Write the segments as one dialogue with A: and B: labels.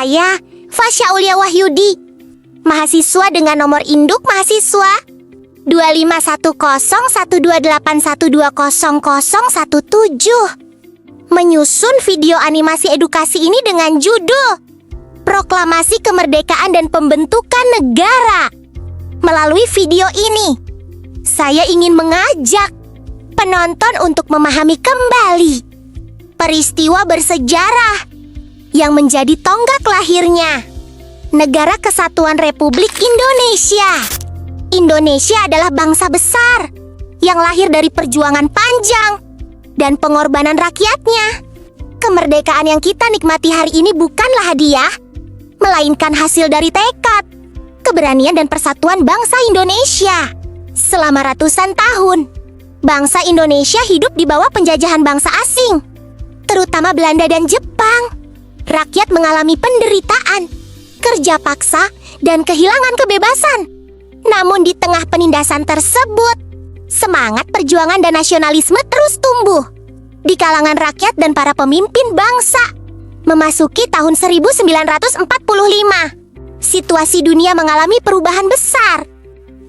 A: saya, Fasya Aulia Wahyudi, mahasiswa dengan nomor induk mahasiswa 25108281200017, menyusun video animasi edukasi ini dengan judul Proklamasi Kemerdekaan dan Pembentukan Negara. Melalui video ini, saya ingin mengajak penonton untuk memahami kembali peristiwa bersejarah yang menjadi tonggak lahirnya Negara Kesatuan Republik Indonesia. Indonesia adalah bangsa besar yang lahir dari perjuangan panjang dan pengorbanan rakyatnya. Kemerdekaan yang kita nikmati hari ini bukanlah hadiah, melainkan hasil dari tekad, keberanian dan persatuan bangsa Indonesia. Selama ratusan tahun, bangsa Indonesia hidup di bawah penjajahan bangsa asing, terutama Belanda dan Jepang. Rakyat mengalami penderitaan, kerja paksa, dan kehilangan kebebasan. Namun di tengah penindasan tersebut, semangat perjuangan dan nasionalisme terus tumbuh di kalangan rakyat dan para pemimpin bangsa. Memasuki tahun 1945, situasi dunia mengalami perubahan besar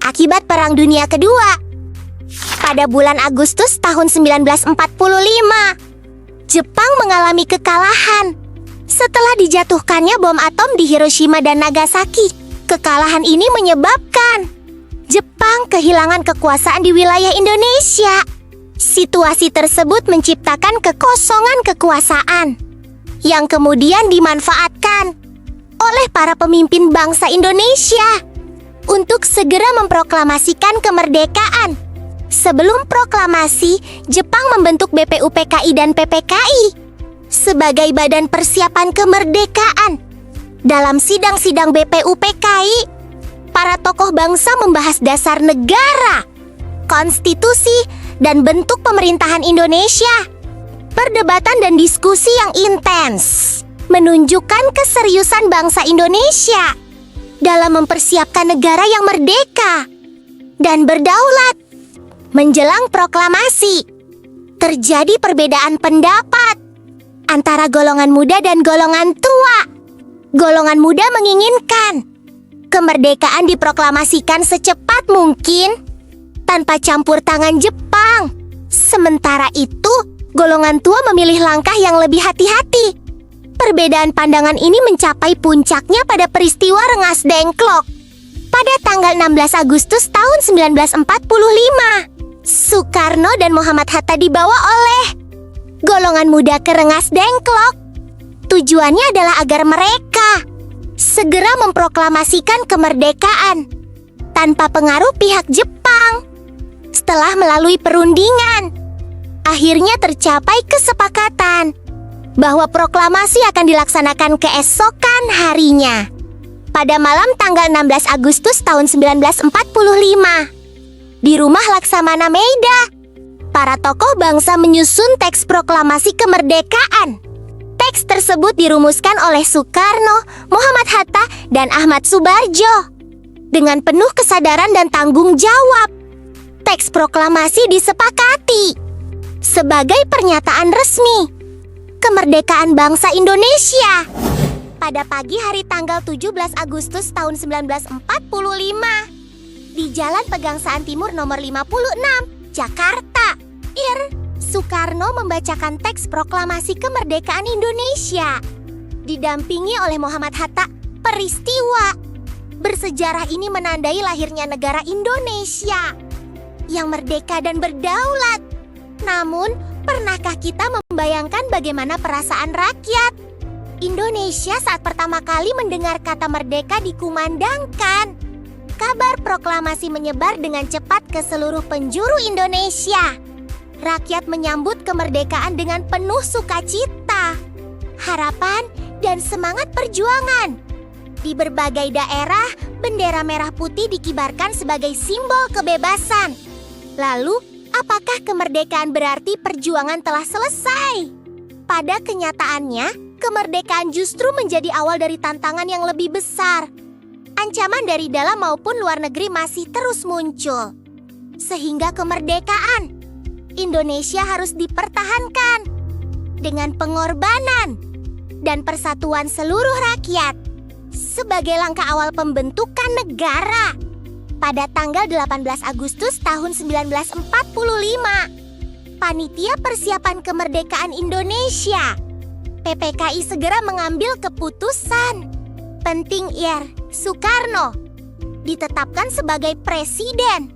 A: akibat Perang Dunia Kedua. Pada bulan Agustus tahun 1945, Jepang mengalami kekalahan setelah dijatuhkannya bom atom di Hiroshima dan Nagasaki. Kekalahan ini menyebabkan Jepang kehilangan kekuasaan di wilayah Indonesia. Situasi tersebut menciptakan kekosongan kekuasaan yang kemudian dimanfaatkan oleh para pemimpin bangsa Indonesia untuk segera memproklamasikan kemerdekaan. Sebelum proklamasi, Jepang membentuk BPUPKI dan PPKI sebagai badan persiapan kemerdekaan. Dalam sidang-sidang BPUPKI, para tokoh bangsa membahas dasar negara, konstitusi, dan bentuk pemerintahan Indonesia. Perdebatan dan diskusi yang intens menunjukkan keseriusan bangsa Indonesia dalam mempersiapkan negara yang merdeka dan berdaulat. Menjelang proklamasi, terjadi perbedaan pendapat antara golongan muda dan golongan tua. Golongan muda menginginkan kemerdekaan diproklamasikan secepat mungkin tanpa campur tangan Jepang. Sementara itu, golongan tua memilih langkah yang lebih hati-hati. Perbedaan pandangan ini mencapai puncaknya pada peristiwa Rengas Dengklok pada tanggal 16 Agustus tahun 1945. Soekarno dan Muhammad Hatta dibawa oleh golongan muda ke Rengas Dengklok. Tujuannya adalah agar mereka segera memproklamasikan kemerdekaan tanpa pengaruh pihak Jepang. Setelah melalui perundingan, akhirnya tercapai kesepakatan bahwa proklamasi akan dilaksanakan keesokan harinya. Pada malam tanggal 16 Agustus tahun 1945, di rumah Laksamana Meida, para tokoh bangsa menyusun teks proklamasi kemerdekaan. Teks tersebut dirumuskan oleh Soekarno, Muhammad Hatta, dan Ahmad Subarjo. Dengan penuh kesadaran dan tanggung jawab, teks proklamasi disepakati sebagai pernyataan resmi kemerdekaan bangsa Indonesia. Pada pagi hari tanggal 17 Agustus tahun 1945, di Jalan Pegangsaan Timur nomor 56, Jakarta, Soekarno membacakan teks proklamasi kemerdekaan Indonesia. Didampingi oleh Muhammad Hatta, peristiwa bersejarah ini menandai lahirnya negara Indonesia yang merdeka dan berdaulat. Namun, pernahkah kita membayangkan bagaimana perasaan rakyat Indonesia saat pertama kali mendengar kata merdeka dikumandangkan? Kabar proklamasi menyebar dengan cepat ke seluruh penjuru Indonesia. Rakyat menyambut kemerdekaan dengan penuh sukacita, harapan, dan semangat perjuangan. Di berbagai daerah, bendera merah putih dikibarkan sebagai simbol kebebasan. Lalu, apakah kemerdekaan berarti perjuangan telah selesai? Pada kenyataannya, kemerdekaan justru menjadi awal dari tantangan yang lebih besar. Ancaman dari dalam maupun luar negeri masih terus muncul. Sehingga kemerdekaan Indonesia harus dipertahankan dengan pengorbanan dan persatuan seluruh rakyat. Sebagai langkah awal pembentukan negara pada tanggal 18 Agustus tahun 1945, Panitia Persiapan Kemerdekaan Indonesia (PPKI) segera mengambil keputusan. Penting Ir. Soekarno ditetapkan sebagai presiden,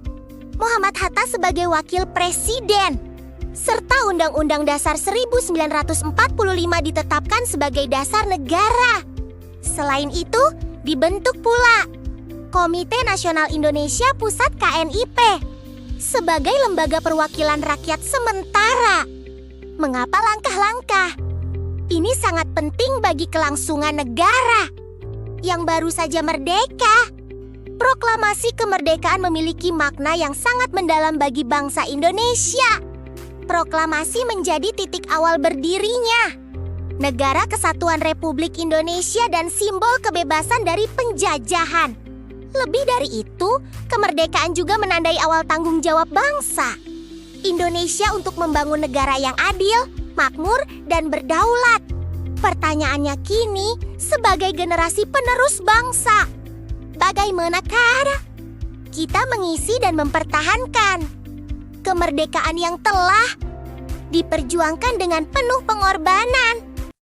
A: Muhammad Hatta sebagai wakil presiden, serta Undang-Undang Dasar 1945 ditetapkan sebagai dasar negara. Selain itu, dibentuk pula Komite Nasional Indonesia Pusat KNIP sebagai lembaga perwakilan rakyat sementara. Mengapa langkah-langkah ini sangat penting bagi kelangsungan negara yang baru saja merdeka? Proklamasi kemerdekaan memiliki makna yang sangat mendalam bagi bangsa Indonesia. Proklamasi menjadi titik awal berdirinya Negara Kesatuan Republik Indonesia dan simbol kebebasan dari penjajahan. Lebih dari itu, kemerdekaan juga menandai awal tanggung jawab bangsa Indonesia untuk membangun negara yang adil, makmur, dan berdaulat. Pertanyaannya kini, sebagai generasi penerus bangsa, bagaimanakah kita mengisi dan mempertahankan kemerdekaan yang telah diperjuangkan dengan penuh pengorbanan?